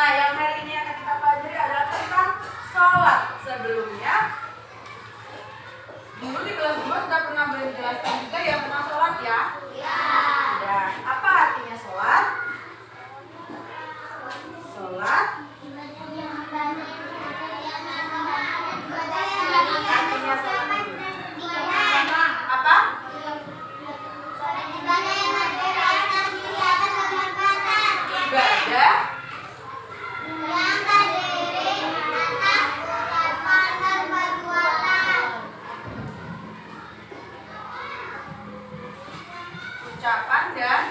Nah, yang hari ini akan kita pelajari adalah tentang sholat. Sebelumnya, dulu di kelas 2 sudah pernah menjelaskan juga ya tentang sholat ya? Iya. Ya. Apa artinya sholat? Sholat artinya sholat. Apa? Ibadah ucapan dan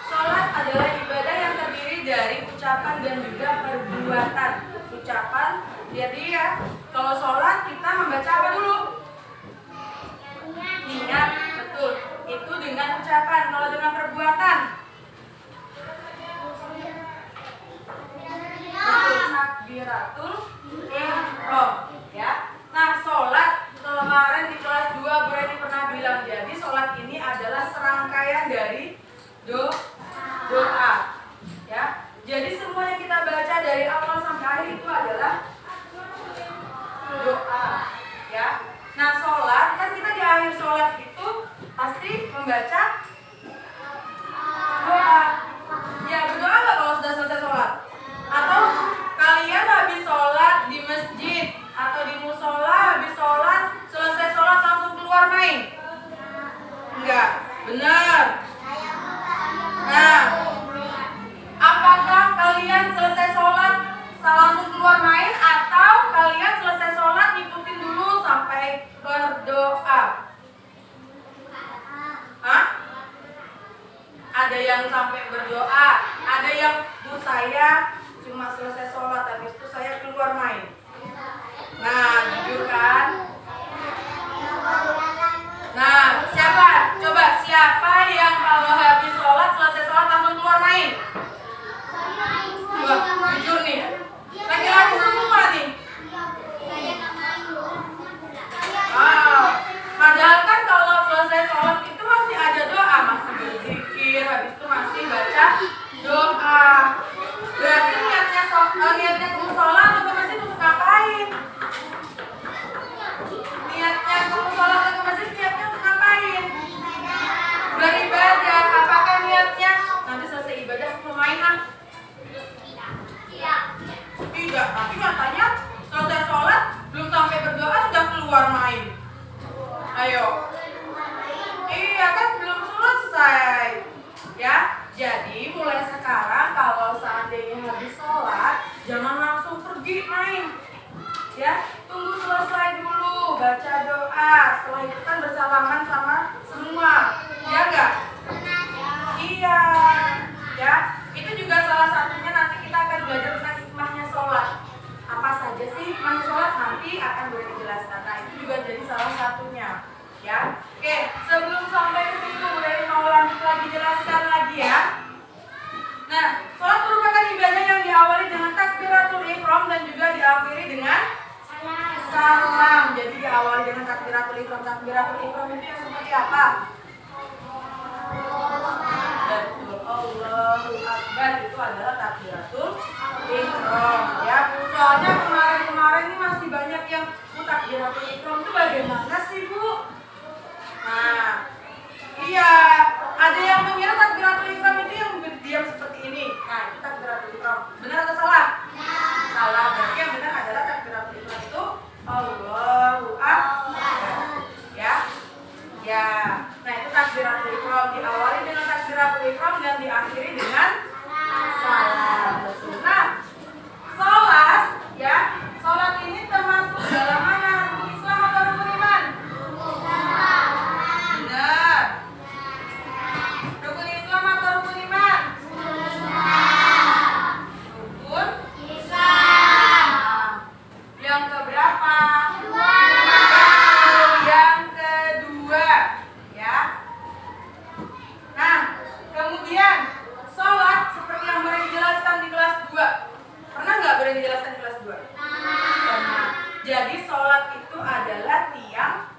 sholat adalah ibadah yang terdiri dari ucapan dan juga perbuatan. Ucapan, jadi ya, kalau sholat kita membaca apa dulu? Niat, betul. Itu dengan ucapan. Kalau dengan perbuatan, takbiratul ihram, ya. Nah, sholat kemarin di kelas 2 Bu Reni pernah bilang, jadi sholat ini adalah serangkaian dari doa, ya. Jadi semua yang kita baca dari awal sampai akhir itu adalah doa, ya. Nah, sholat kan kita di akhir sholat itu pasti membaca doa. Ya, berdoa nggak kalau sudah selesai sholat? Atau kalian habis sholat di masjid atau di musola, habis sholat, selesai sholat langsung keluar main? Enggak, benar. Nah, apakah kalian selesai sholat langsung keluar main atau kalian selesai sholat ngikutin dulu sampai berdoa? Hah? Ada yang sampai berdoa, ada yang Bu saya cuma selesai sholat habis itu saya keluar main. Nah, jujur kan? Nah, siapa? Coba siapa yang kalau habis sholat selesai sholat langsung keluar main? Coba, jujur nih. Laki-laki semua nih. Wow. Padahal kan kalau selesai sholat itu masih ada doa, masih berzikir, habis itu masih baca doa. Berarti niatnya ke musola atau ke masjid untuk ngapain? Niatnya ke musola atau ke masjid niatnya untuk ngapain? Beribadah. Apakah niatnya nanti selesai ibadah mau main ah? Tidak. Tapi katanya selesai sholat belum sampai berdoa sudah keluar main. Ayo. Iya kan belum selesai. Ya. Jadi mulai sekarang kalau seandainya habis sholat jangan langsung pergi main, ya, tunggu selesai dulu baca doa, setelah itu kan bersalaman sama semua, ya enggak? Iya, ya, itu juga salah satunya nanti kita akan belajar tentang hikmahnya sholat. Apa saja sih hikmahnya sholat nanti akan boleh dijelaskan. Nah itu juga jadi salah satunya, ya. Oke, sebelum sampai ke situ boleh mau lanjut lagi jelaskan lagi ya. Nah, sholat merupakan ibadah yang diawali dengan takbiratul ihram dan juga diakhiri dengan salam. Jadi diawali dengan takbiratul ihram. Takbiratul ihram itu yang seperti apa? Betul, Allahu Akbar itu adalah takbiratul ihram, ya. Soalnya kemarin ini masih banyak yang takbiratul ihram itu bagaimana sih, Bu? Nah, iya, ada yang mengira takbiratul ihram itu yang berdiam seperti ini. Nah, itu takbiratul ihram. Benar atau salah? Salah. Berarti yang benar adalah takbiratul ihram itu Allahu Akbar. Ya. Ya. Nah, itu takbiratul ihram diawali dengan takbiratul ihram dan diakhiri dengan salam. Betul. Nah, salat ya. Salat ini termasuk dalam mana? Rukun Islam atau rukun iman? Benar. Rukun Islam atau rukun iman? Rukun Islam. Yang keberapa? sholat itu adalah tiang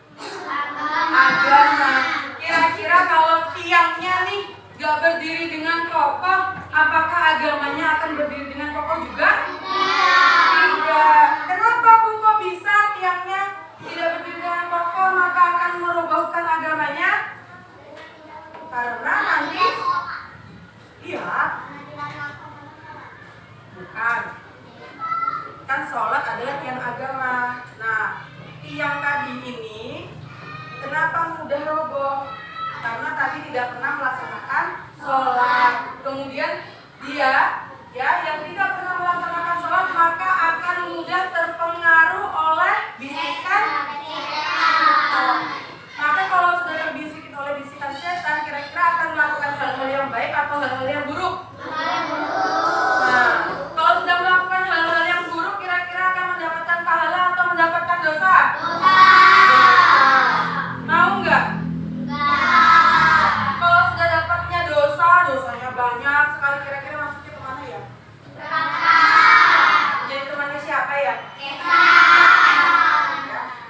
agama. Kira-kira kalau tiangnya nih gak berdiri dengan kokoh, apakah agamanya akan berdiri dengan kokoh juga? Tidak. Kenapa Bu kok bisa tiangnya tidak berdiri dengan kokoh maka akan merobohkan agamanya? Karena nanti bukan. Kan sholat adalah tiang agama. Nah, tiang tadi ini kenapa mudah roboh? Karena tadi tidak pernah melaksanakan sholat. Kemudian dia yang tidak pernah melaksanakan sholat maka akan mudah terpengaruh oleh bisikan. Maka kalau sudah terbisik oleh bisikan setan, kira-kira akan melakukan hal-hal yang baik atau hal-hal yang buruk? Nah, kalau sudah melakukan hal-hal yang buruk, kira-kira akan mendapatkan pahala atau mendapatkan dosa? Mau nggak? Kalau sudah dapatnya dosanya banyak sekali, kira-kira masuknya kemana ya? Jadi temannya siapa ya?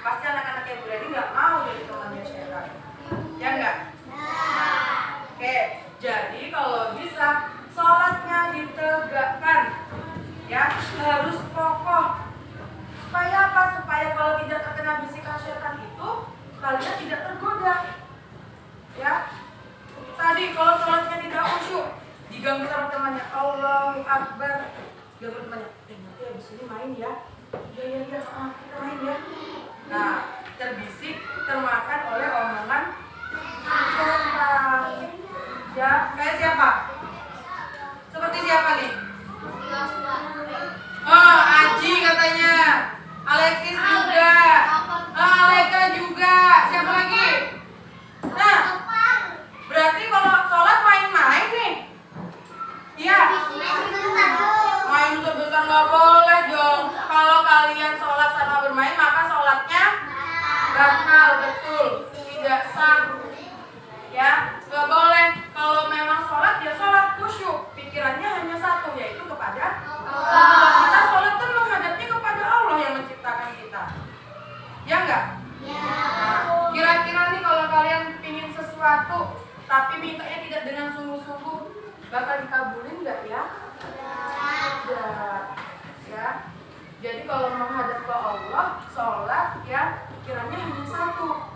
Pasti anak-anak yang berani nggak mau jadi temannya setan. Ya nggak? Oke, jadi kalau bisa sholatnya ditegakkan, ya harus kokoh. Supaya apa? Supaya kalau tidak terkena bisikan setan itu kalian tidak tergoda. Ya, tadi kalau sholatnya tidak khusyuk, diganggu sama temannya, Allahu Akbar, ganggu temannya, nanti habis ini main ya. Ya, kita main ya. Nah, terbisik, termakan oleh omongan setan. Ya, kayak siapa? Seperti siapa nih? Oh, Aji katanya. Alexis juga. Aleka juga. Siapa lagi? Nah, berarti kalau sholat main-main nih. Iya. Main sebentar nggak boleh dong. Kalau kalian sholat sama bermain, maka sholatnya batal, betul. Tidak sah. Ya, nggak boleh. Kalau memang sholat, ya sholat khusyuk. Pikirannya hanya satu, yaitu kepada Allah. Kita sholat kan menghadapnya kepada Allah yang menciptakan kita. Ya nggak? Nah, kira-kira nih kalau kalian pingin sesuatu, tapi mintanya tidak dengan sungguh-sungguh, bakal dikabulin nggak ya? Tidak. Ya. Jadi kalau menghadap ke Allah, sholat ya pikirannya hanya satu,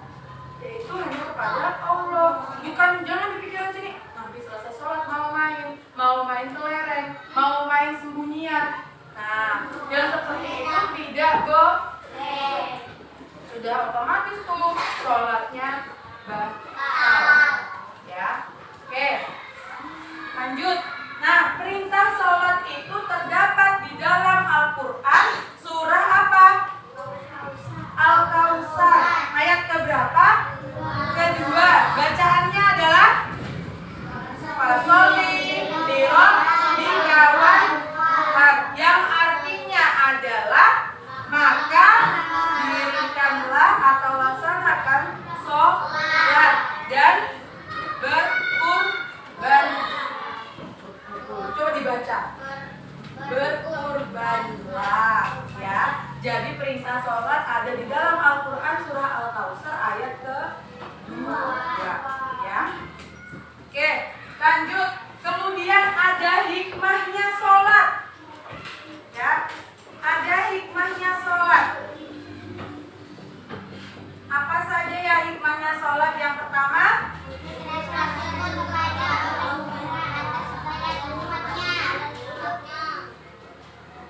yaitu hanya kepada Allah. Bukan jangan dipikirin sini. Nanti selesai sholat mau main kelereng, mau main sembunyian. Nah, yang seperti itu tidak boleh. Sudah otomatis tuh sholatnya batal. Ya, oke. Lanjut. Nah, perintah sholat itu terdapat di dalam Al-Quran surah apa? Al-Kautsar. Ayat keberapa? Kedua. Bacaannya adalah Fasholli lirabbika wanhar, yang artinya adalah maka dirikanlah atau laksanakan sholat dan berkurban. Coba dibaca. Berkurbanlah, ya. Jadi perintah sholat ada di dalam Al-Quran surah Al-Kautsar ayat ke-2, ya. Oke, lanjut. Kemudian ada hikmahnya sholat, ya. Ada hikmahnya sholat. Apa saja ya hikmahnya sholat? Yang pertama,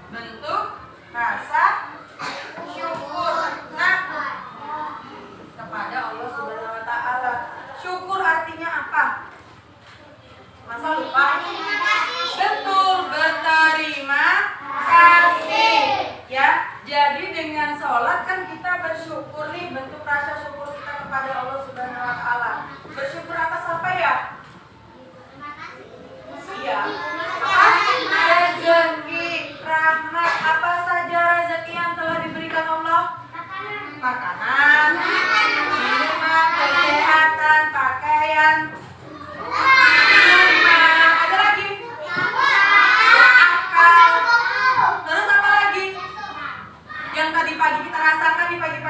bentuk rasa syukur kepada Allah Subhanahu wa Ta'ala. Syukur artinya apa? Masa lupa? Betul, berterima kasih. Ya, jadi dengan sholat kan kita bersyukur nih, bentuk rasa syukur kita kepada Allah Subhanahu wa Ta'ala. Bersyukur atas apa ya? Iya. Rezeki, rahmat, apa saja rezeki yang telah diberikan Allah? Makanan, minuman, kesehatan, pakaian, rumah, ada lagi? Akal. Terus apa lagi? Yang tadi pagi kita rasakan di pagi-pagi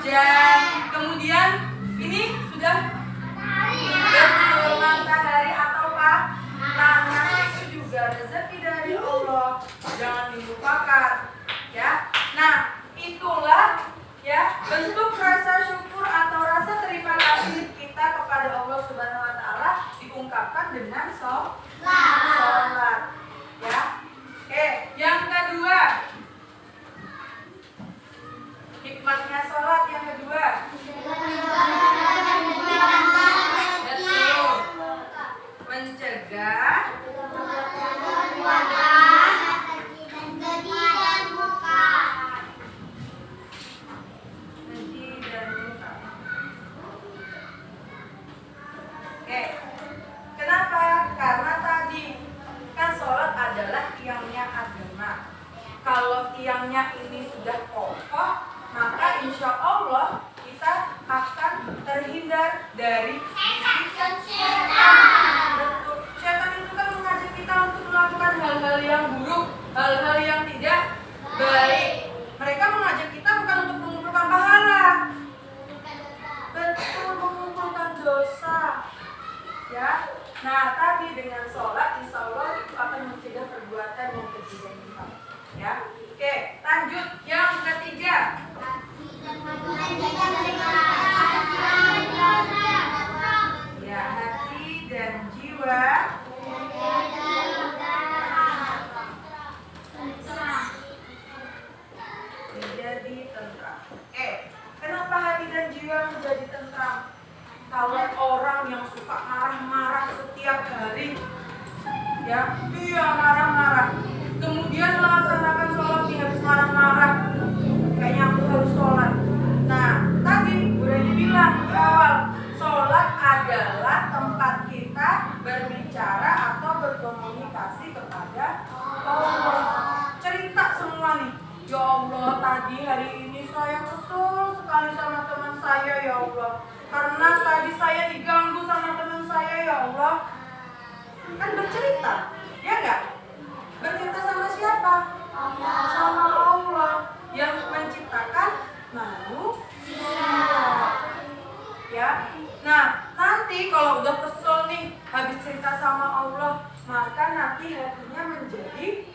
Dan kemudian ini sudah betul matahari atau panas itu juga rezeki dari Allah. Jangan dilupakan, ya. Nah, itulah ya bentuk rasa syukur atau rasa terima kasih kita kepada Allah Subhanahu wa taala diungkapkan dengan sholat. Ya. Oke, yang kedua. Hikmatnya sholat yang kedua. Betul. Mencegah Oke, kenapa? Karena tadi kan sholat adalah tiangnya agama. Kalau tiangnya ini sudah kokoh, maka insya Allah kita akan terhindar dari bisikan setan. Betul. Setan itu kan mengajak kita untuk melakukan hal-hal yang buruk, hal-hal yang tidak baik. Mereka mengajak kita bukan untuk mengumpulkan pahala, betul, mengumpulkan dosa. Ya, nah tadi dengan sholat, insya Allah itu akan mencegah perbuatan yang keji dan munkar. Ya, oke, lanjut yang ketiga. Ya, hati dan jiwa menjadi tentram. Kenapa hati dan jiwa menjadi tentram? Kalau orang yang suka marah-marah setiap hari, ya, dia marah-marah, kemudian melaksanakan sholat dia habis marah-marah, kayaknya aku harus sholat. Nah, tadi udah dibilang di awal, sholat adalah tempat kita berbicara atau berkomunikasi kepada Allah. Cerita semua nih, ya Allah, tadi hari ini saya kesel sekali sama teman saya, ya Allah. Karena tadi saya diganggu sama teman saya, ya Allah. Kan bercerita, ya enggak? Bercerita sama siapa? Sama Allah yang menciptakan manusia. Ya. Nah, nanti kalau udah kesel nih habis cerita sama Allah, maka nanti hatinya menjadi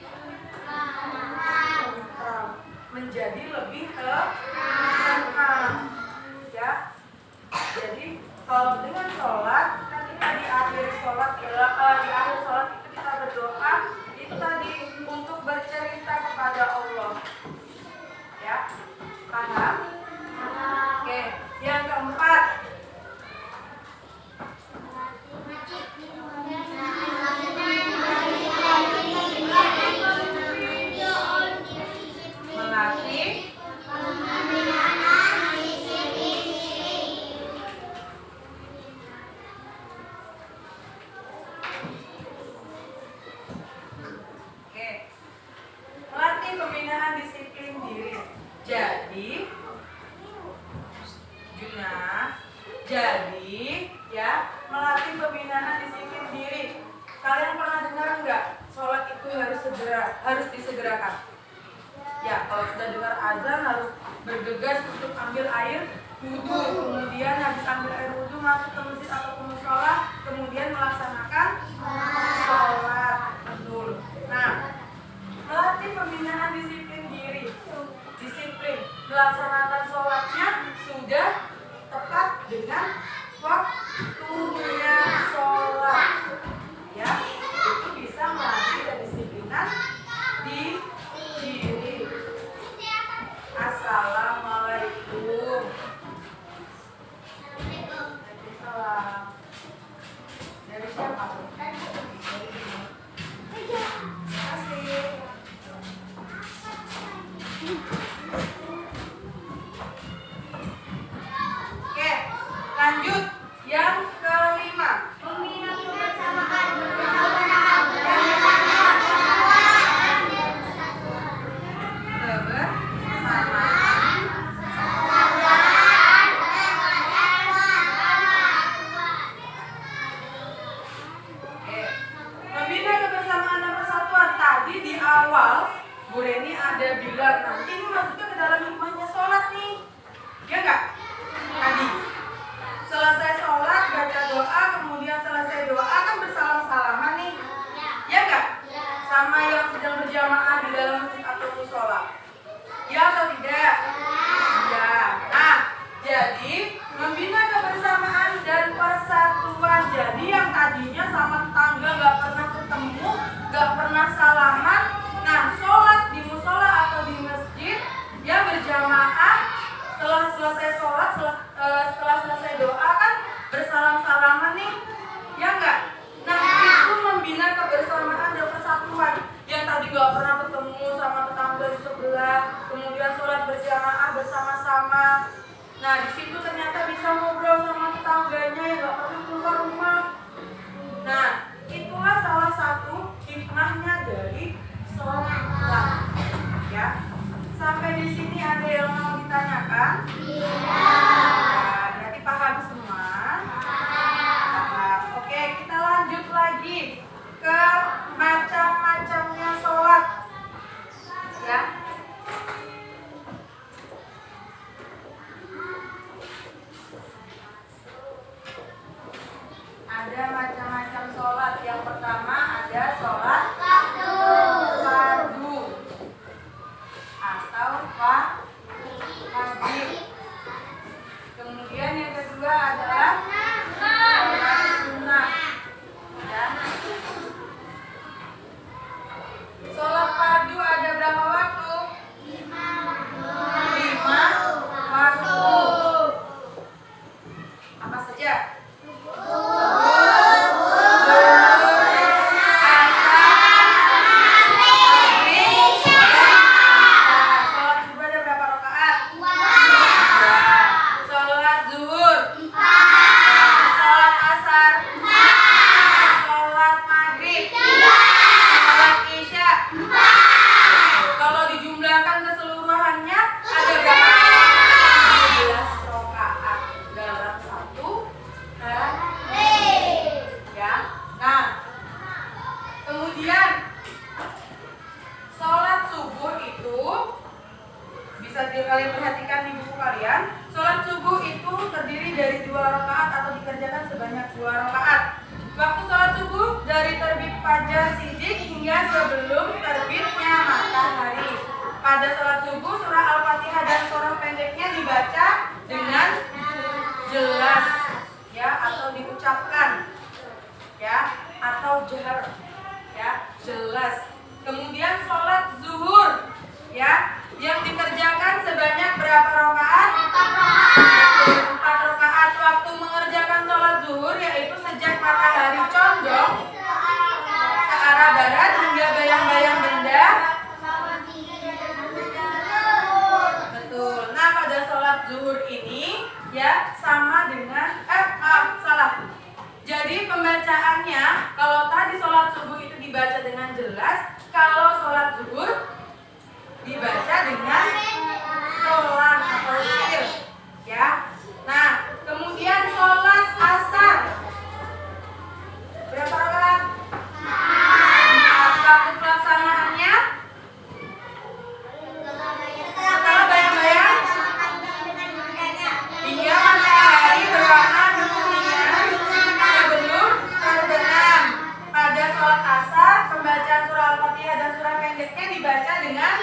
lebih tenang. Ya. Jadi kalau dengan sholat, kan kita di akhir sholat itu kita berdoa, itu tadi untuk bercerita kepada Allah. Ya, paham? Oke, yang keempat. Melatih pembinaan disiplin diri. Jadi ya melatih pembinaan disiplin diri. Kalian pernah dengar enggak? Sholat itu harus disegerakan. Ya, kalau sudah dengar azan harus bergegas untuk ambil air wudhu. Kemudian habis ambil air wudhu masuk ke masjid atau ke mushola, kemudian melaksanakan sholat. Betul. Nah, melatih pembinaan disiplin diri. Disiplin melaksanakan sholatnya sudah tepat dengan waktunya sholat. Ya, itu bisa melatih kedisiplinan di diri. Assalamualaikum. Waalaikumsalam. Dari siapa? Oke, lanjut. Jadi membina kebersamaan dan persatuan. Jadi yang tadinya sama tetangga gak pernah ketemu, gak pernah salaman, nah sholat di musola atau di masjid ya berjamaah, setelah selesai sholat, setelah selesai doa kan bersalam-salaman nih, ya enggak? Nah itu membina kebersamaan dan persatuan. Yang tadi gak pernah ketemu sama tetangga di sebelah, kemudian sholat berjamaah bersama-sama. Nah di situ ternyata bisa ngobrol sama tetangganya yang gak pernah keluar rumah. Nah itulah salah satu hikmahnya dari sholat. Ya, sampai di sini ada yang mau ditanyakan? Iya. Nah, berarti paham semua? Paham. Oke, kita lanjut lagi ke macam-macamnya sholat. Ya. Ada macam-macam sholat. Yang pertama ada sholat fardu atau wajib. Kemudian yang kedua adalah sholat sunnah. Ya. Sholat fardu ada berapa waktu? 5 waktu. Apa saja? Kalian perhatikan di buku kalian, sholat subuh itu terdiri dari 2 rakaat atau dikerjakan sebanyak 2 rakaat. Waktu sholat subuh dari terbit fajar sidik hingga sebelum terbitnya matahari. Pada sholat subuh surah Al-Fatihah dan surah pendeknya dibaca dengan jelas, ya, atau diucapkan, ya, atau jahar, ya, jelas. Kemudian sholat zuhur, ya, yang dikerjakan sebanyak berapa rakaat? 4 rakaat. Waktu mengerjakan sholat zuhur yaitu sejak matahari condong ke arah barat hingga bayang-bayang benda. Betul. Nah pada sholat zuhur ini ya sama dengan salah. Jadi pembacaannya kalau tadi sholat subuh itu dibaca dengan jelas, kalau sholat zuhur dibaca dengan pelan atau sir, ya. Nah, kemudian sholat asar berapa rakaat? 4. Waktu pelaksanaannya setelah bayang-bayang hingga matahari berwarna kuningan sebelum terbenam. Pada sholat asar pembacaan surah Al-Fatihah dan surah pendeknya dibaca dengan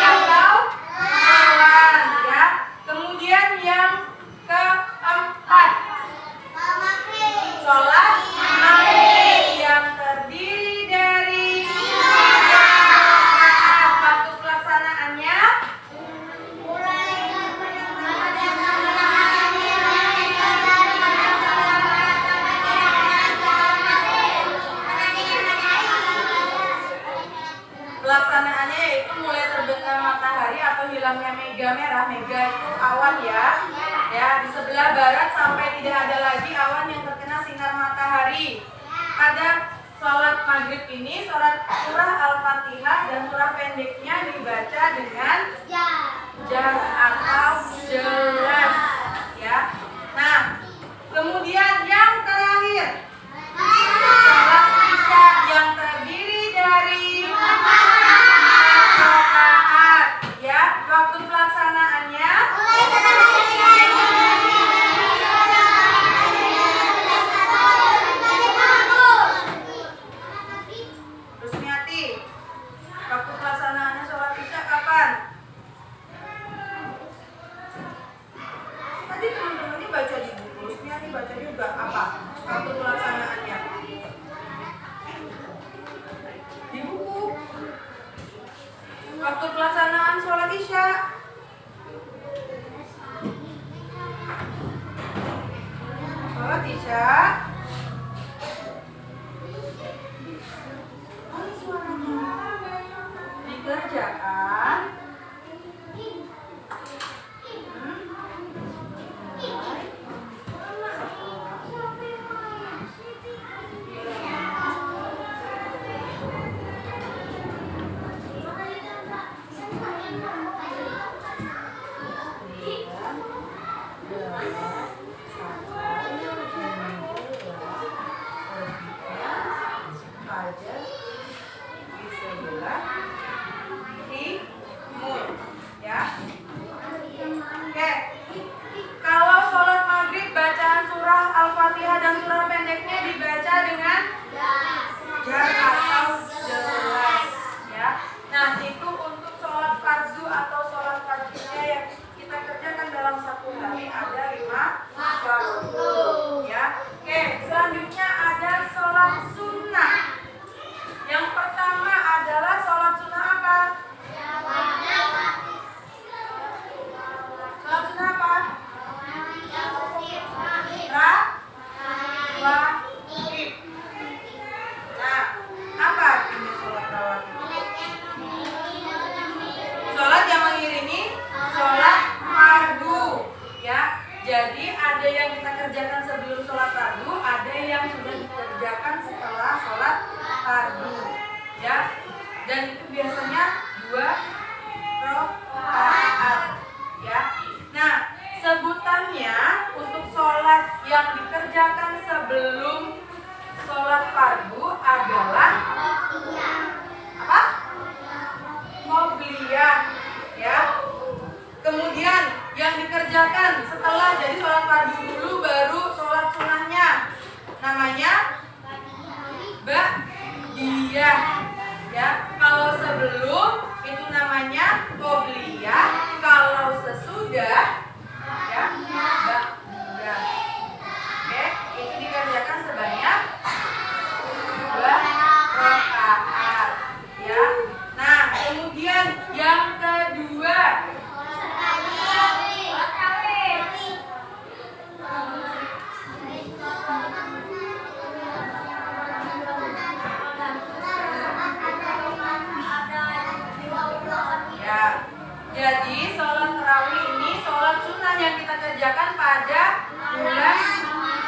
atau pelan, ya. Kemudian yang keempat sholat maghrib yang terdiri dari 3 rakaat. Waktu pelaksanaannya yaitu mulai terbenam matahari atau hilangnya mega merah. Mega itu awan, ya. Ya, di sebelah barat sampai tidak ada lagi awan yang terkena sinar matahari. Pada sholat maghrib ini surah Al-Fatihah dan surah pendeknya dibaca dengan jar atau jelas, ya. Nah, kemudian yang terakhir sholat isya yang terdiri dari 4 rakaat, ya. Waktu pelaksanaannya Rusmiati, waktu pelaksanaannya sholat isya kapan? saja dikerjakan Al-Fatihah dan surah pendeknya dibaca dengan jar atau jelas, ya. Nah, itu untuk sholat fardu atau sholat fardunya yang kita kerjakan dalam satu hari ada 5 waktu, ya. Oke, selanjutnya ada sholat sunnah. Yang pertama adalah sholat sunnah apa? Sholat sunnah apa? Rawatib. Nah, apa artinya sholat rawatib? Sholat yang mengiringi sholat fardu, ya. Jadi ada yang kita kerjakan sebelum sholat fardu, ada yang sudah dikerjakan setelah sholat fardu, ya. Dan itu biasanya 2 rakaat, ya. Nah, sebutannya untuk sholat yang dikerjakan sebelum sholat fardu adalah apa? Qobliyah, ya. Kemudian yang dikerjakan setelah jadi sholat fardu dulu baru sholat sunnahnya namanya ba'diyah, ya. Kalau sebelum itu namanya qobliyah, kalau sesudah ya ba'diyah. Oke, itu dikerjakan sebanyak 2 rakaat, ya. Nah, kemudian yang kedua ya. Jadi sholat tarawih ini sholat sunnah yang kita kerjakan pada bulan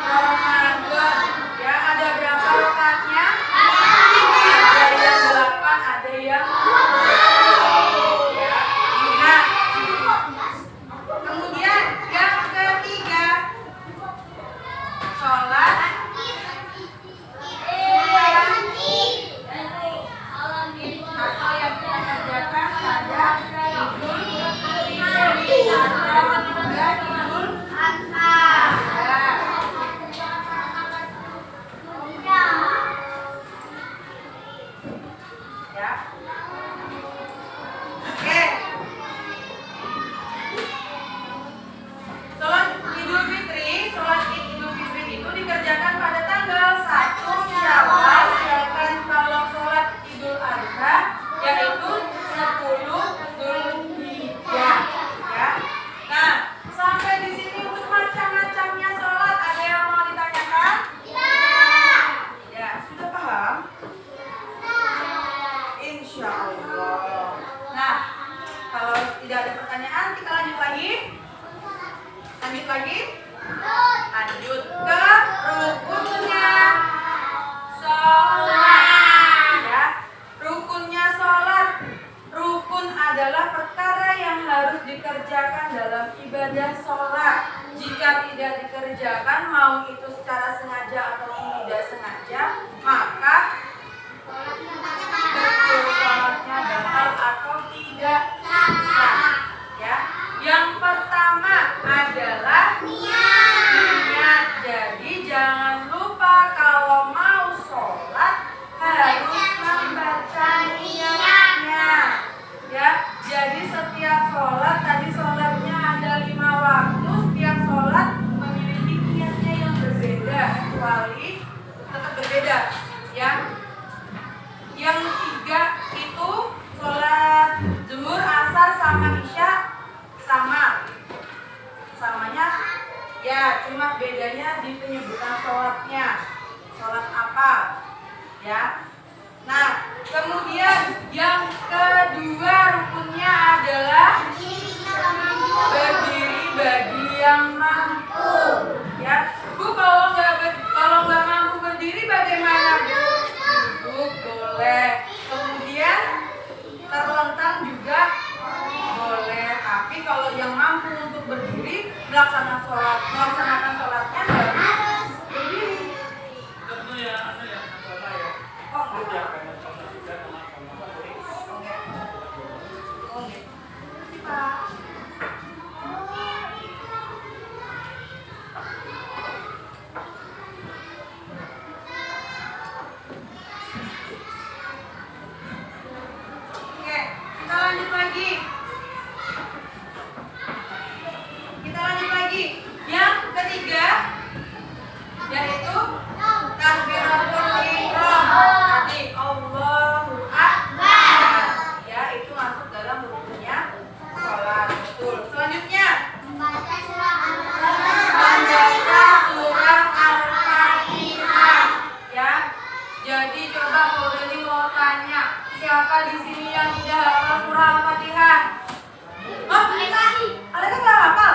Ramadan, ya. Ada berapa rakaatnya? Ada yang 8, ada yang 10, ya. Nah, kemudian yang ketiga sholat atau yang kita kerjakan pada Idul Fitri atau juga Idul Adha. Ya. Oke. Sholat Idul Fitri, sholat Idul Fitri itu dikerjakan pada tanggal 1 Syawal, sedangkan kalau sholat Idul Adha yaitu 10 Zulhijjah, ya. Nah, sampai di sini untuk macam-macamnya sholat ada yang mau ditanyakan? Ya, sudah paham? Insya Allah. Nah, kalau tidak ada pertanyaan kita lanjut lagi. Lanjut lagi. Lanjut ke rukunnya sholat, ya. Rukunnya sholat. Rukun adalah perkara yang harus dikerjakan dalam ibadah sholat. Jika tidak dikerjakan, mau itu secara sengaja atau tidak sengaja, maka betul sholatnya batal atau tidak sah, ya. Yang pertama adalah niat. Jadi jangan lupa kalau mau sholat harus membaca niatnya, ya. Jadi setiap sholat, tadi sholatnya ada 5 waktu, setiap sholat memiliki niatnya yang berbeda, kecuali tetap berbeda, ya. Yang 3 itu sholat zuhur melaksanakan sholatnya harus berdiri. Kita lanjut lagi. Yang ketiga yaitu takbiratul ihram. Tadi Allahu Akbar. Ya, itu masuk dalam rukunnya sholat. Betul. Selanjutnya membaca surah Al-Fatihah. Ya. Jadi coba kalau Deni mau tanya, siapa di sini yang tidak hafal surah Al-Fatihah? Aleka nggak hafal?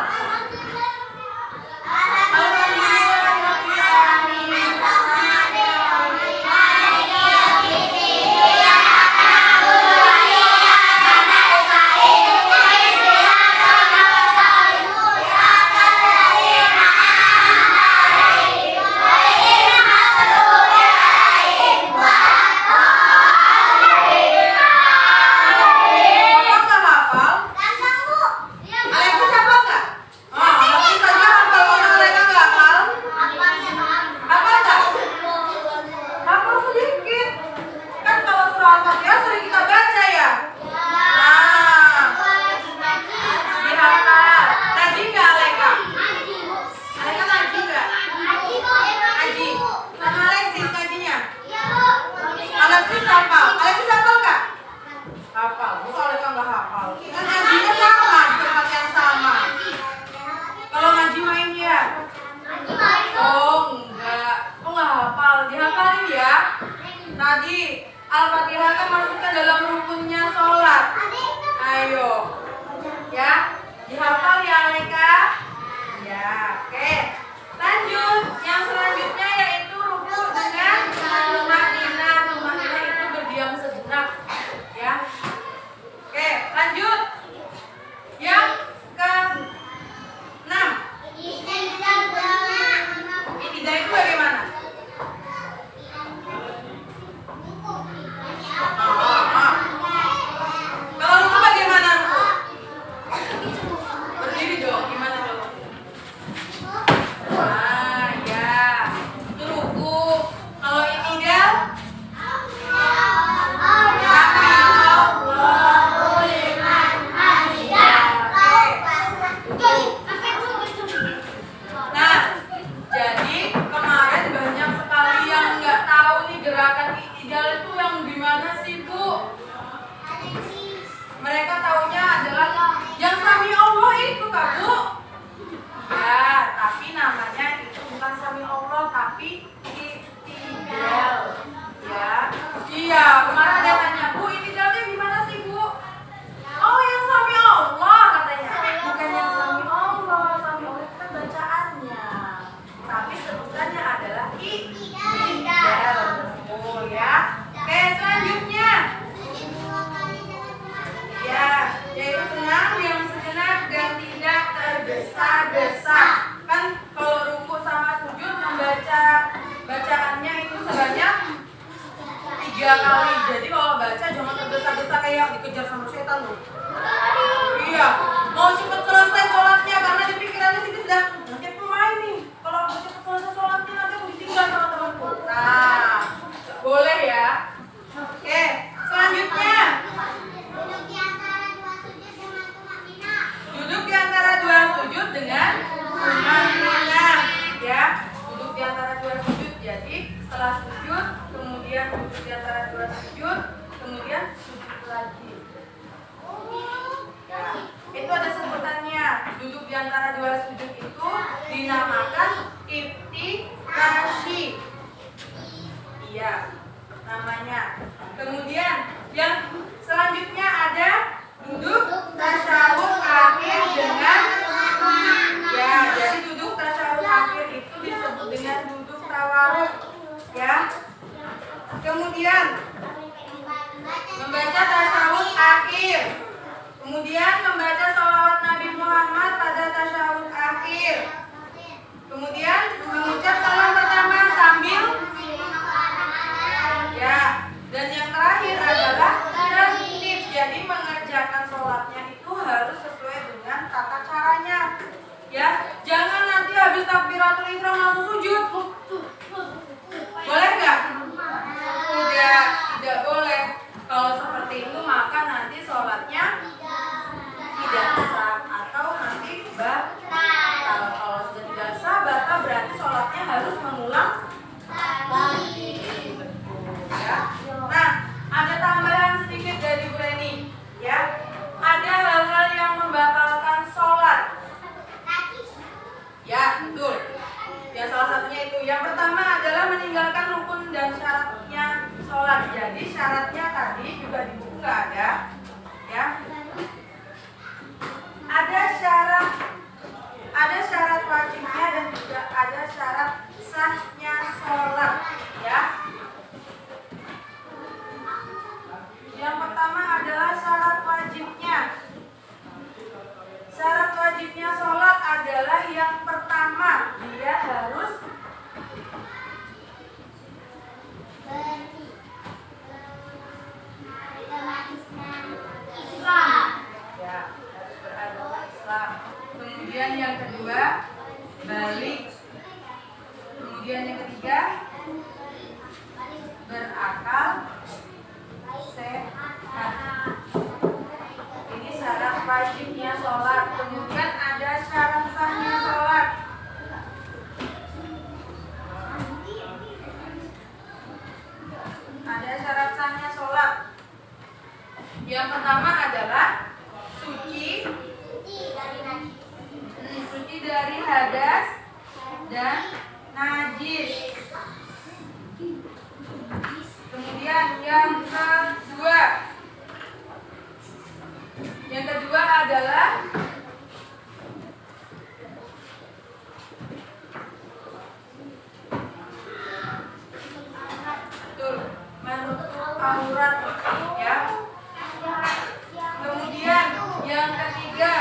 Tadi Al-Fatihah kan masukkan dalam rukunnya sholat. Ayo, ya, dihafal ya Aleka. Ya, oke. Lanjut, yang selanjutnya yaitu ruku dengan tumaninah. Tumaninah itu berdiam sejenak, ya. Oke, lanjut. Yang ke-6. Itidah itu bagaimana? Kalau ruku bagaimana ruku? Berdiri dong, gimana kalau? Ya, itu ruku. Kalau i'tidal? Nah, jadi kemarin banyak sekali yang nggak tahu nih gerakan i'tidal itu yang gimana sih, Bu? Mereka taunya adalah yang sami Allah itu, Kak, Bu. Ya, tapi namanya itu bukan sami Allah, tapi i'tidal. Ya. Iya, kemarin ada tanya, Bu, i'tidalnya gimana sih, Bu? Oh, yang sami Allah katanya. Bukan yang sami Allah. Sami Allah itu kan bacaannya. Tapi sebutannya adalah i'tidal. Oh, ya. Oke, selanjutnya. Ya, yaitu tenang, diam sejenak dan tidak tergesa-gesa. Kan kalau ruku sama sujud membaca bacaannya itu sebanyak 3 kali. Jadi kalau baca jangan tergesa-gesa kayak dikejar sama setan loh. Iya, mau cepat selesai sholatnya karena di pikirannya sih sudah nanti pemain nih. Kalau mau cepat selesai sholatnya nanti mau ditinggal sama temanku. Nah, boleh ya. Oke, selanjutnya. Duduk di antara dua sujud dengan tumaninah, ya. Duduk di antara dua sujud. Jadi setelah sujud, kemudian duduk di antara dua sujud, kemudian sujud lagi. Ya. Itu ada sebutannya. Duduk di antara dua sujud itu dinamakan iftirasy. Iya, namanya. Kemudian yang selanjutnya ada duduk tasyahud akhir dengan ya Kemudian yang kedua, balik. Kemudian yang ketiga, berakal sehat. Ini syarat wajibnya sholat. Kemudian ada syarat sahnya sholat. Ada syarat sahnya sholat. Yang pertama adalah suci dari hadas dan najis. Kemudian yang kedua adalah menutup aurat, ya. Kemudian yang ketiga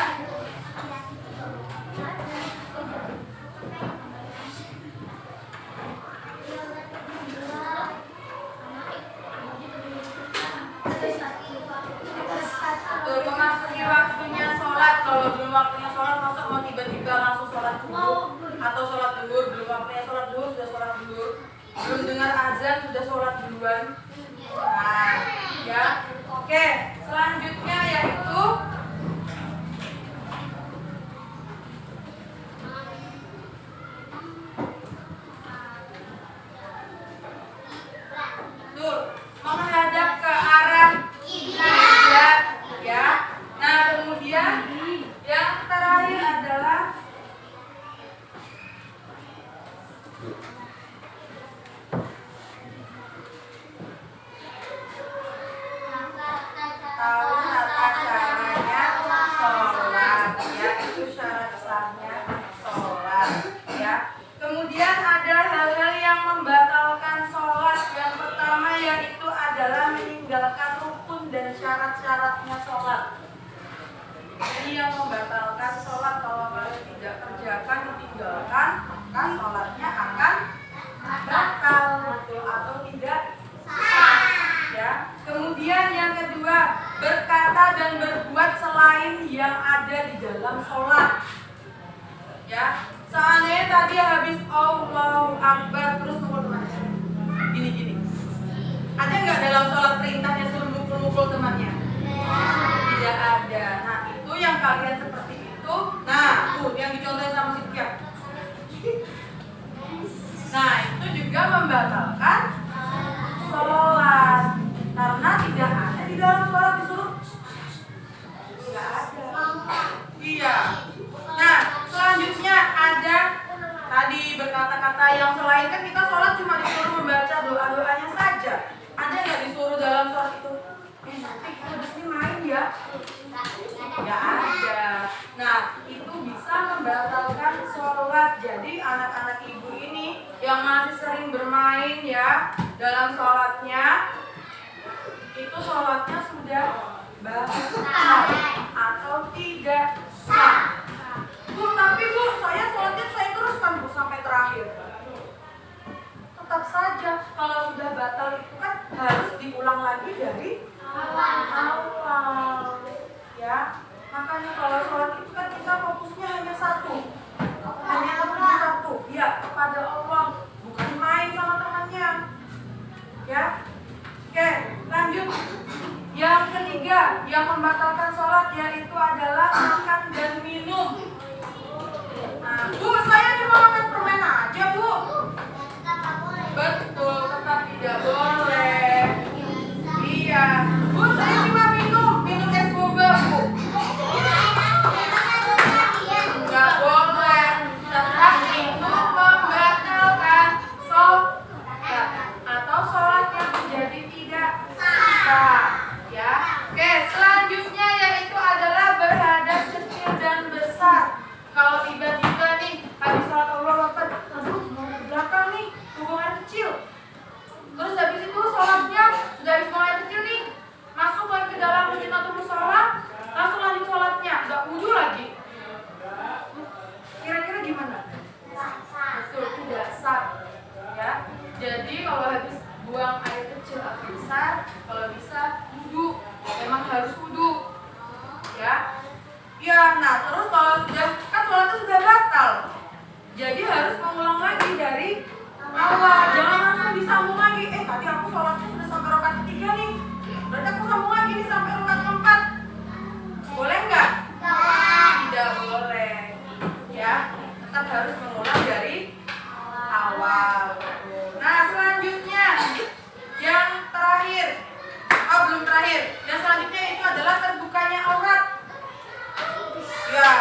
memasuki waktunya sholat. Kalau belum waktunya sholat, masa mau tiba-tiba langsung sholat subuh atau sholat zuhur? Belum waktunya sholat zuhur sudah sholat zuhur, belum dengar azan sudah sholat duluan. Nah, ya. Oke, selanjutnya yaitu menghadap ke arah kiblat, ya. Nah, kemudian yang terakhir adalah tahu tata caranya sholat, ya. Itu syarat sahnya sholat, ya. Kemudian ada hal-hal yang membatalkan sholat. Yang pertama yaitu adalah meninggalkan rukun dan syarat-syaratnya sholat. Ini yang membatalkan sholat. Kalau kalian tidak kerjakan, ditinggalkan, maka sholatnya akan batal, betul atau tidak sah, ya. Kemudian yang kedua, berkata dan berbuat selain yang ada di dalam sholat, ya. Seandainya tadi habis Allahu Akbar terus teman-teman gini. Ada nggak dalam sholat perintahnya suruh mukul-mukul temannya? Tidak ada. Nah, itu yang kalian seperti itu. Nah, tuh yang dicontohin sama si Tia. Nah, itu juga membatalkan sholat. Karena tidak ada di dalam sholat disuruh. Tidak ada. Iya. Nah, selanjutnya ada tadi berkata-kata yang selain, kan kita sholat cuma disuruh membaca doa-doanya saja. Ada nggak disuruh dalam sholat itu? Nanti habis ini main ya? Nggak ada. Nah, itu bisa membatalkan sholat. Jadi anak-anak ibu ini yang masih sering bermain ya dalam sholatnya, itu sholatnya sudah batal atau tidak sah. Bu, tapi Bu, saya sholatnya saya teruskan Bu sampai terakhir. Tetap saja kalau sudah batal itu kan harus diulang lagi dari awal, ya. Makanya kalau sholat itu kan kita fokusnya hanya satu, ya, kepada Allah, bukan main sama temannya, ya. Oke, lanjut. Yang ketiga yang membatalkan sholat yaitu adalah makan dan minum. harus mengulang dari awal. Nah, selanjutnya yang terakhir, belum terakhir. Yang selanjutnya itu adalah terbukanya aurat. Ya,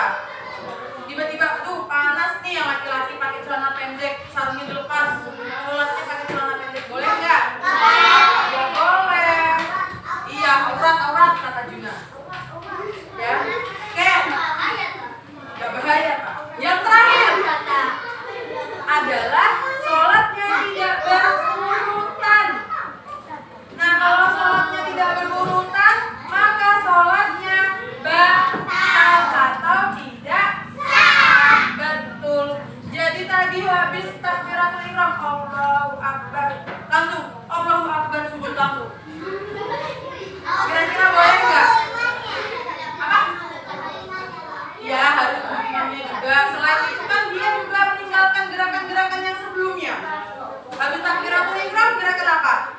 tiba-tiba tuh panas nih, yang laki-laki pakai celana pendek, sarungnya dilepas, sholatnya pakai celana pendek, boleh nggak? Ya boleh. Iya, aurat kata Juna. Ya, oke. Nggak bahaya, Pak. Yang terakhir adalah sholatnya tidak berurutan. Nah, kalau sholatnya tidak berurutan, maka sholatnya batal atau tidak sah. Betul. Jadi tadi habis takbiratul ihram, Allahu Akbar, langsung Allahu Akbar, sujud langsung. Kira-kira boleh nggak? Apa? Ya, harus imamnya juga. Selain itu kan dia juga meninggalkan gerakan-gerakan yang sebelumnya. Habis takbiratul ihram, gerakan apa?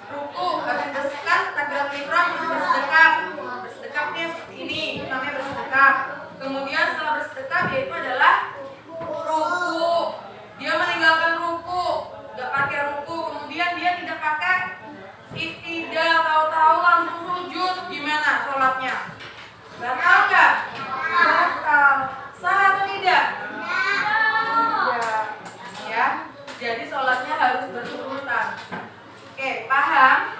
Ruku, habis kan takbiratul ihram terus bersedekap. Bersedekapnya seperti ini, namanya bersedekap. Kemudian setelah bersedekap yaitu adalah ruku. Dia meninggalkan ruku, nggak pakai ruku. Kemudian dia tidak pakai iktidal, tahu-tahu langsung sujud. Gimana sholatnya? Batal nggak? Batal. Sah atau tidak? Tidak. Ya. Jadi sholatnya harus berurutan. Oke, paham?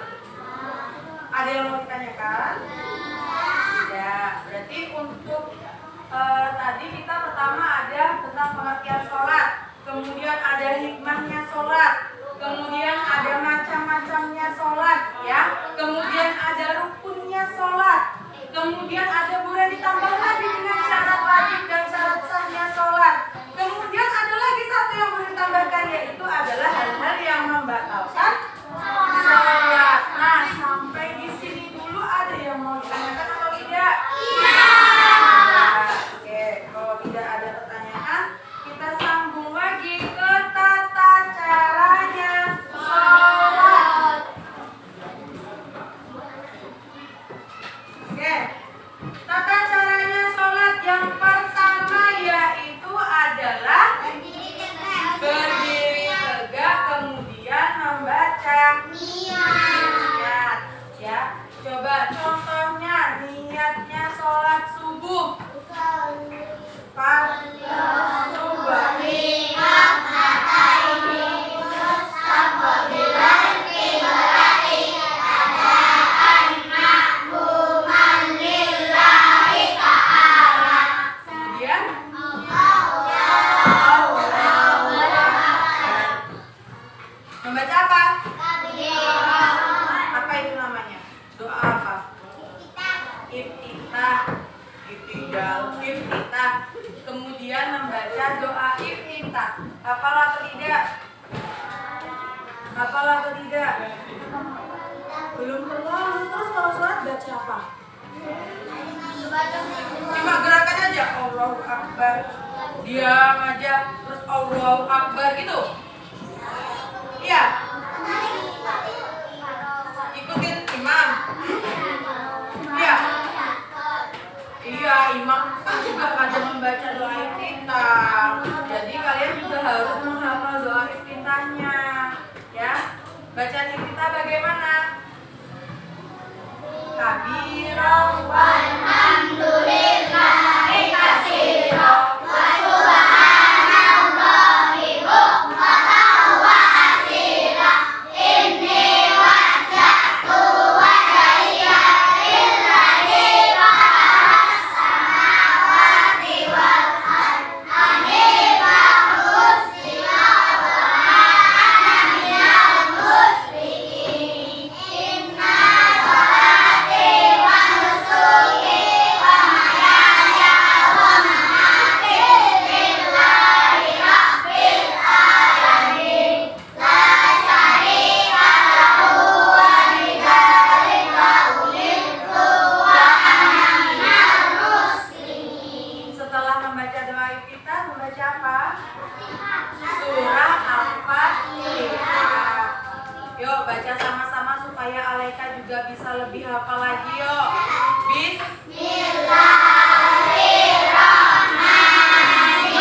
Ada yang mau ditanyakan? Tidak. Berarti untuk tadi kita pertama ada tentang pengertian sholat, kemudian ada hikmahnya sholat, kemudian ada macam-macamnya sholat, ya, kemudian ada rukunnya sholat, kemudian ada boleh ditambah lagi dengan syarat wajib dan syarat sahnya sholat, kemudian ada lagi satu yang boleh ditambahkan, yaitu adalah hal-hal yang membatalkan sholat. Nah, sampai di sini dulu ada yang mau ditanyakan atau tidak? Iya. Oke, kalau tidak ada pertanyaan, kita sambung lagi ke tata caranya sholat. Oke, tata caranya sholat yang pertama yaitu adalah berdiri tegak, kemudian membaca niat. Ya, coba contohnya niatnya sholat subuh. Kemudian membaca apa? Apa itu namanya? Doa apa? Iftitah. Kemudian membaca doa iftitah. Hafal atau tidak? Hafal atau tidak? Belum hafal. Terus kalau sholat baca apa? Cuma gerakan aja, Allahu Akbar. Diam aja, terus Allahu Akbar gitu. Iya. Ikutin imam. Iya. Iya, imam kan juga kadang membaca doa iftitah. Jadi kalian juga harus menghafal doa iftitahnya, ya. Bacaan iftitah bagaimana? Kabirah walhamdulillahi katsira wa subhanallahi bukratan wa asira inni wajjahtu wajhiya lillazi fatara samawati wal ardi hanifan muslima wa ma ana minal musyrikin inna sholati wa nusuki wa mahayaya wa mamati lillahi rabbil alamin la syarika lahu wa bidzalika umirtu wa ana minal muslimin. Setelah membaca doa iftitah, membaca apa? Surah Al-Fatihah. Yuk baca sama-sama supaya Alaika juga bisa lebih hafal lagi yuk. Bismillahirrahmanirrahim.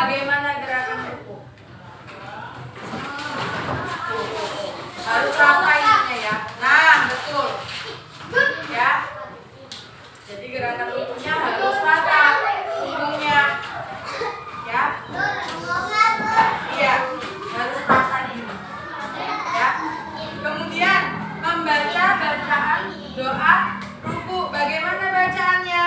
Bagaimana gerakan ruku? Harus rata ininya ya. Nah, betul. Ya. Jadi gerakan rukunya harus rata punggungnya. Ya. Iya, harus rata gini. Ya. Kemudian membaca bacaan doa ruku. Bagaimana bacaannya?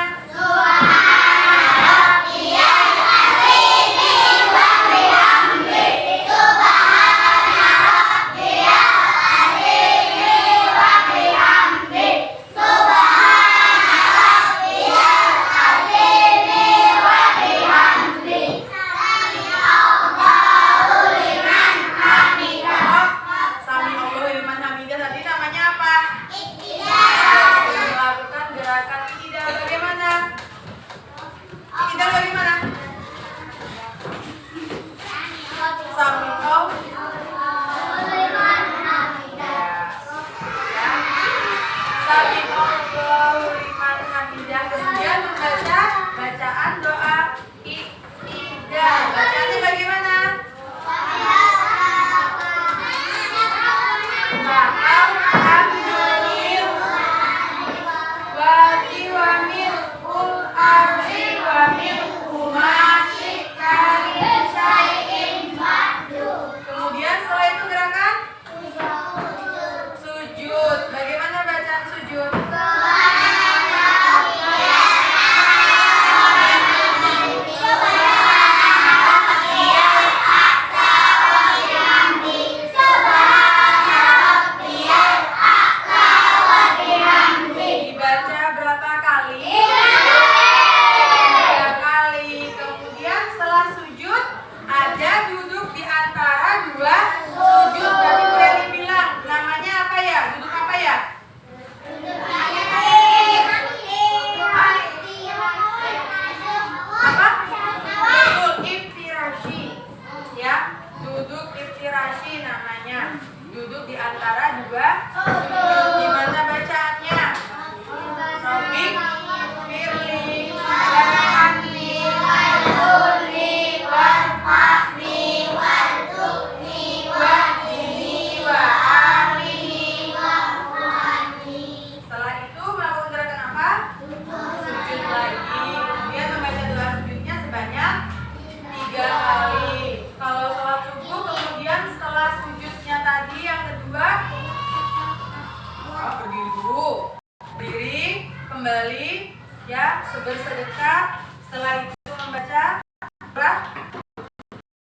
Duduk di antara dua sujud. Gimana bacaannya? Robik, Firly, Warhani, Warhurni, Warfahni, Wartukni, Wahdini, Wa'ahlihi, Wa'fuhani. Setelah itu melakukan gerakan apa? Sujud lagi. Kemudian membaca doa sujudnya sebanyak 3 kali. Kalau sholat subuh kemudian setelah sujudnya tadi yang kedua, berdiri dulu, berdiri kembali, ya, bersedekah. Setelah itu membaca surah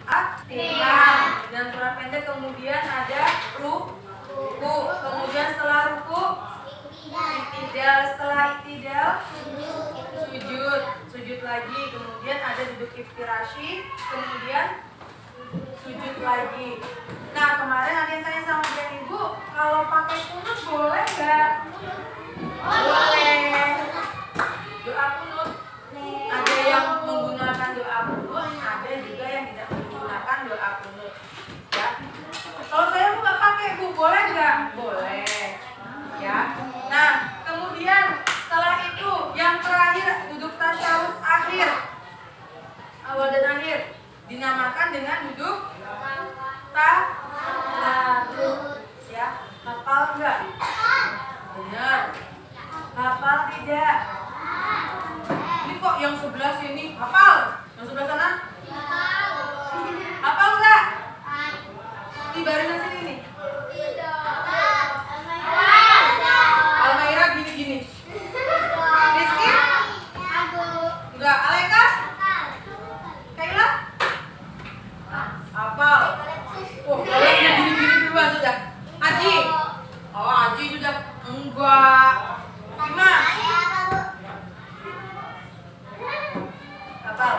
Al-Fatihah dan surah pendek. Kemudian ada ruku. Kemudian setelah ruku, i'tidal. Setelah i'tidal, sujud lagi. Kemudian ada duduk iftirashi. Kemudian sujud lagi. Nah, kemarin ada yang tanya sama Ibu, kalau pakai kunut boleh nggak? Boleh. Doa kunut. Ada yang menggunakan doa kunut, ada juga yang tidak menggunakan doa kunut. Ya. Kalau saya nggak pakai, Bu, boleh nggak? Boleh. Ya. Nah, kemudian setelah itu yang terakhir duduk tasyahud akhir. Awal dan akhir dinamakan dengan duduk tasyahud. Ya, hafal enggak? Benar. Hafal tidak? Ini kok yang sebelah sini hafal, yang sebelah sana? Hafal enggak? Di baris sini nih. Almaira gini-gini. Rizky? Enggak. Aleka? Kaila? Hafal. Oh, kalian gini-gini duluan sudah. Aji? Oh, Aji sudah. Enggak. Gimana? Hafal.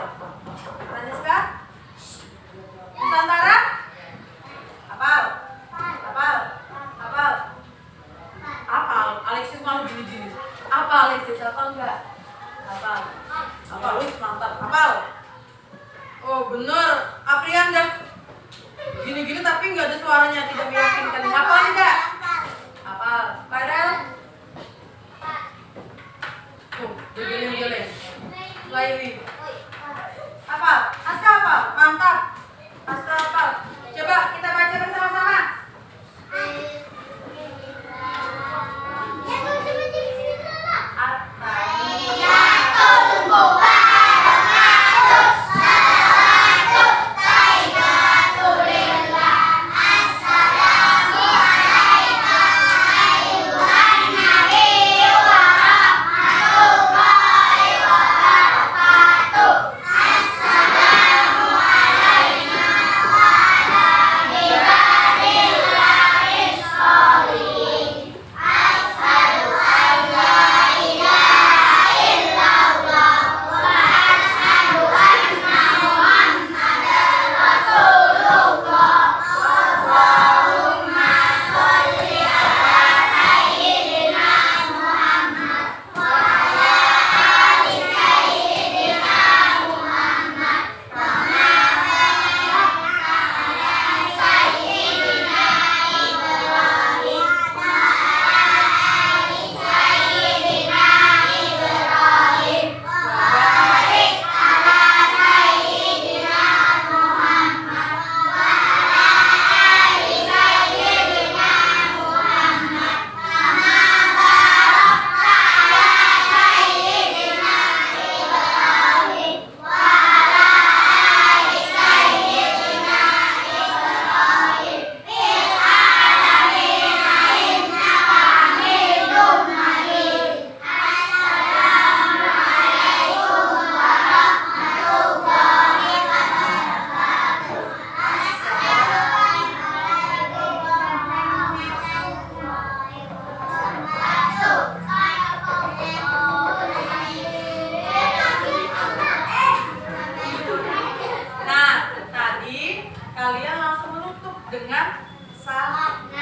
dengan salam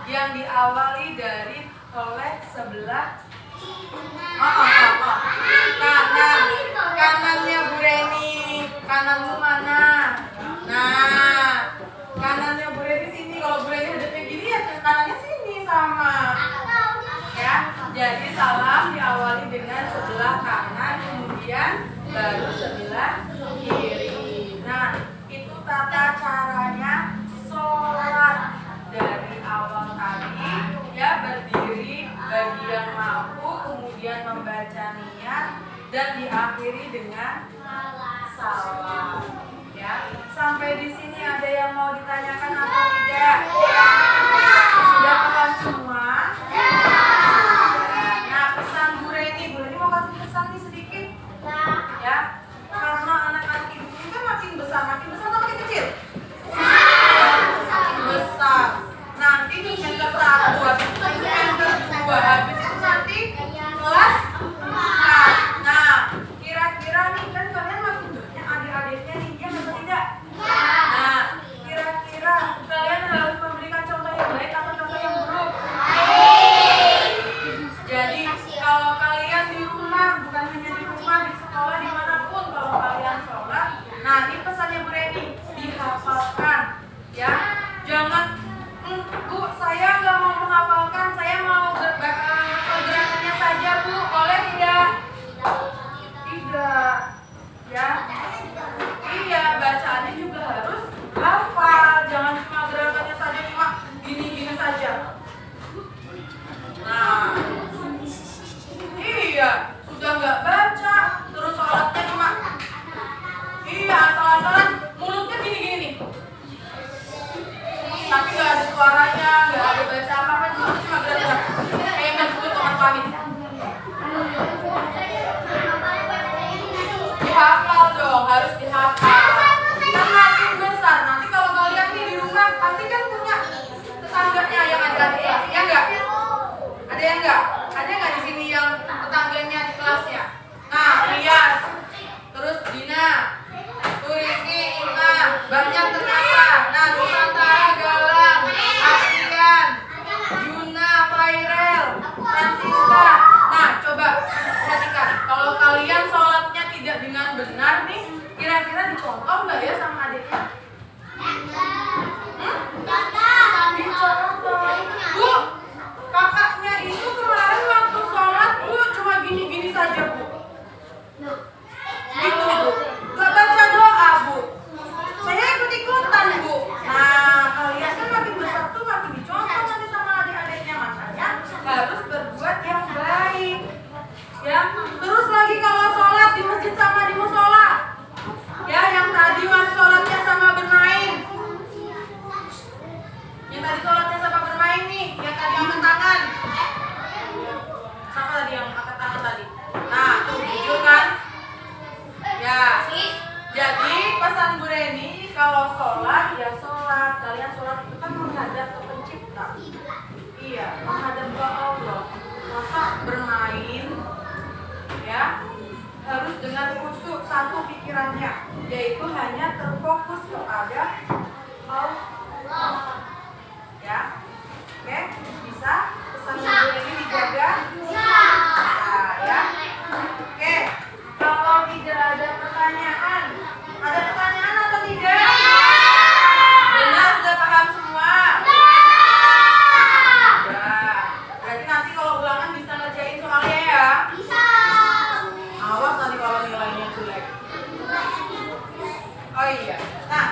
yang diawali dari oleh sebelah kanannya Bu Reni. Kananmu mana? Nah, kanannya Bu Reni sini. Kalau Bu Reni hadapnya gini ya kanannya sini sama. Ya, jadi salam diawali dengan sebelah kanan, kemudian baru sebelah kiri. Nah, itu tata caranya sholat dari awal tadi ya, berdiri bagi yang mampu, kemudian membaca niat dan diakhiri dengan salam. Ya, sampai di sini ada yang mau ditanyakan atau tidak? Sudah paham semua? Nah, pesan Bu Reni mau kasih pesan nih sedikit. Ya, karena anak-anak ibu ini kan makin besar atau makin kecil? Besar. Nanti di semester 1, semester 2, habis itu nanti kelas 4. Nah, kira-kira nih kan kalian makin banyak adik-adiknya nih, ya atau tidak? Nah, kira-kira kalian harus memberikan contoh yang baik atau contoh yang buruk? Jadi kalau kalian di rumah, bukan hanya di rumah, di sekolah, dimanapun, kalau kalian sholat, nah ini pesannya Bu Reni, dihafalkan, ya. Jangan, Bu, saya nggak mau menghafalkan, saya mau gerakannya saja, Bu, boleh tidak? Tidak, ya. Iya, bacaannya juga harus hafal, jangan cuma gerakannya saja, cuma gini-gini saja. Nah, iya, sudah nggak baca, terus sholatnya cuma asal-asalan, mulutnya gini-gini nih. Tapi nggak ada suaranya, nggak ada baca apa-apa, cuma gerak-gerak. Kayak menurut teman kami. Dihafal dong, harus dihafal. Kan makin besar, nanti kalau kalian nih di rumah, pasti kan punya tetangganya yang adik-adik kelas, ya nggak? Ada yang nggak? Ada nggak di sini yang tetangganya di kelasnya? Nah, Rias, terus Dina, Rizky, Ima, banyak ternyata. Nah, Nusantara, Galang, Afian, Yuna, Fairel, Fransista. Nah, coba perhatikan, kalau kalian sholatnya tidak dengan benar nih, kira-kira dicontoh nggak ya sama adiknya? Dicontoh. Bu, kakaknya itu kemarin waktu sholat, Bu, cuma gini-gini saja, Bu. Gitu, Bu. Gak baca doa, Bu. Saya ikut-ikutan, Bu. Nah, kalian kan makin besar tuh makin dicontoh nanti sama adik-adiknya. Makanya harus berbuat yang baik. Ya, terus lagi kalau sholat di masjid sama di musola. Ya, yang tadi masih sholatnya sama bermain. Yang tadi sholatnya sama bermain nih, yang tadi angkat tangan. Siapa tadi yang angkat tangan tadi? Nah, tuh jujur kan? Ya. Jadi pesan Bu Reni, kalau sholat ya sholat. Kalian sholat itu kan menghadap ke Pencipta. Iya, menghadap ke Allah. Masa bermain, ya harus dengan khusyuk satu pikirannya, yaitu hanya terfokus kepada Allah. Ya, oke, bisa pesan Bu Reni dijaga? Bisa, ya. Oke, kalau tidak ada pertanyaan, ada pertanyaan atau tidak? Benar, sudah paham semua? Sudah. Berarti nanti kalau ulangan bisa ngerjain soalnya ya? Bisa. Awas nanti kalau nilainya jelek. Oh iya. Nah,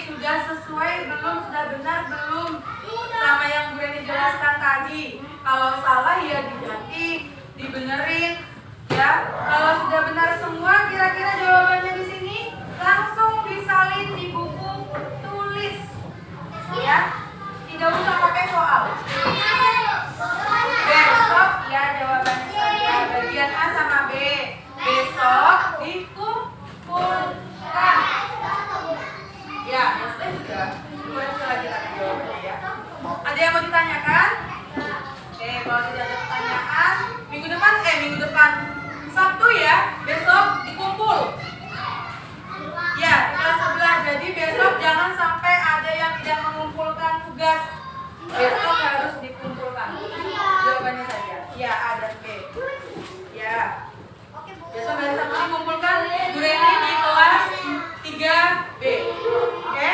sudah sesuai belum? Sudah benar belum? Sama yang Bu Reni jelaskan tadi. Kalau salah ya diganti, dibenerin. Ya, kalau sudah benar semua, kira-kira jawabannya di sini langsung disalin di buku tulis. Ya, tidak usah pakai soal. Besok ya jawabannya saja. Bagian A sama B. Besok dikumpulkan. Ya, maksudnya juga. Dua lagi tadi jawabannya ya. Ada yang mau ditanyakan? Oke, kalau tidak ada pertanyaan, minggu depan Sabtu ya, besok dikumpul. Ya, di kelas 11. Jadi besok jangan sampai ada yang tidak mengumpulkan tugas. Besok harus dikumpulkan. Jawabannya saja. Ya, A dan B. Ya. Besok hari Sabtu dikumpulkan. Bu Reni di kelas 3B. Oke?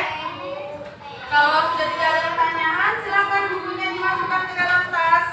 Kalau sudah tidak ada pertanyaan, silakan bukunya dimasukkan ke dalam tas.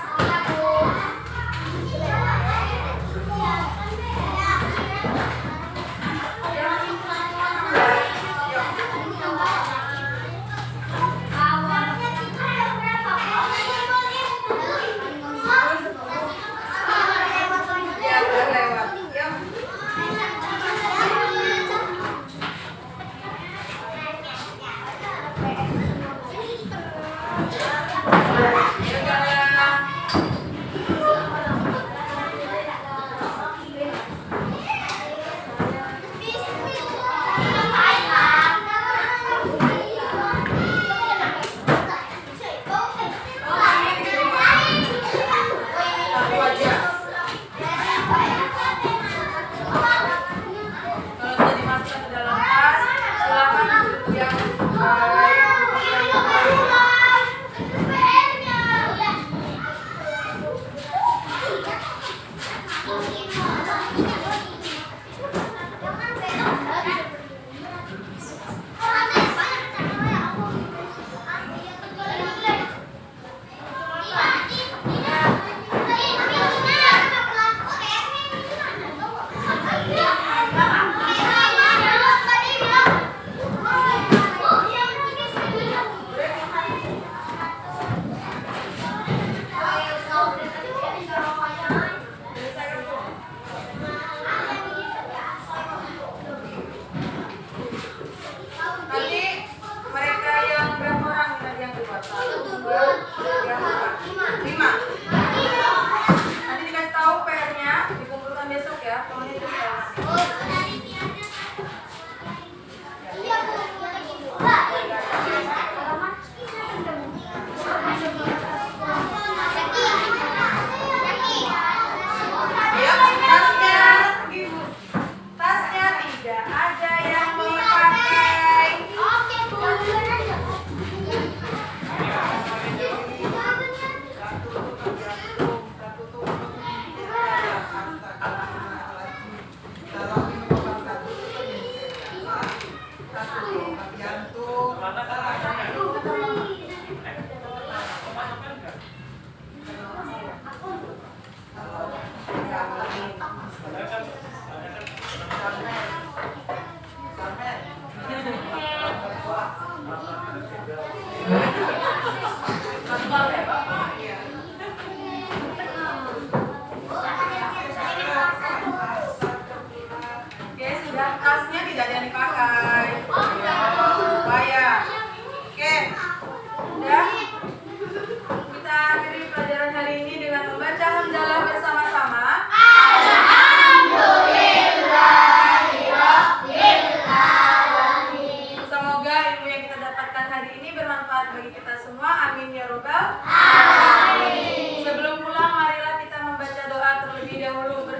Sebelum pulang, marilah kita membaca doa terlebih dahulu.